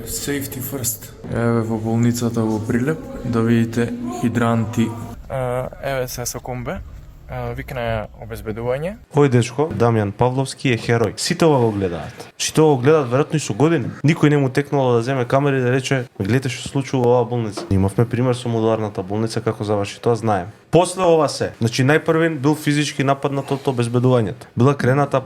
Safety first. Еве во болницата во Прилеп да видите хидранти. Еве се со комбе. Викна ја обезбедување. Ој дечко, Дамјан Павловски е херој. Сите ова го гледаат. Сите ова го гледаат веројатно и со години. Никој не му текнало да земе камера и да рече: "Гледате што случува во оваа болница." Имавме пример со модуларната болница како заврши, тоа знаем. После ова се, значи најпрвен бил физички нападнат од обезбедувањето. Била крената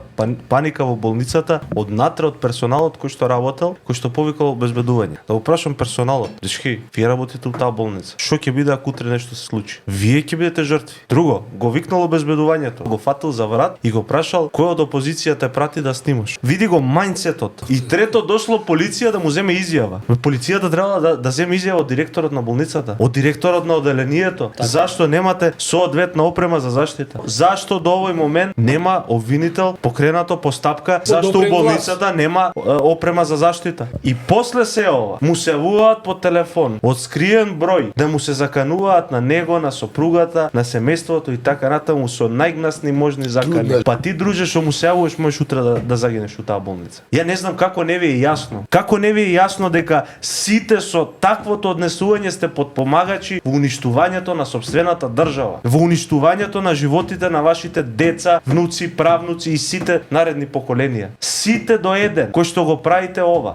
паника во болницата однатре од персоналот кој што работел, кој што повикал обезбедување. Да го прашам персоналот: "Дечки, вие работите у таа болница. Што ќе биде ако утре нешто се случи? Вие ќе бидете жртви." Друго, го викнал обезбедувањето, го фатил за врат и го прашал: "Кој од опозицијата те прати да снимаш?" Види го мајндсетот. И трето, дошло полиција да му земе изјава. Полицијата требала да земе изјава од директорот на болницата, од директорот на оделението. Зашто немате соодветна опрема за заштита? Зашто до овој момент нема обвинител покренато постапка? Зашто у болницата нема опрема за заштита? И после се ова му се јавуваат по телефон од скриен број да му се закануваат на него, на сопругата, на семејството и така натаму со најгнасни можни закани. Па ти, друже, што му се јавуваш, можеш утре да загинеш у таа болница. Ја не знам како не ви е јасно. Како не ви е јасно дека сите со таквото однесување сте подпомагачи во уништувањето на сопствената држава, во уништувањето на животите на вашите деца, внуци, правнуци и сите наредни поколенија. Сите до еден кои што го правите ова.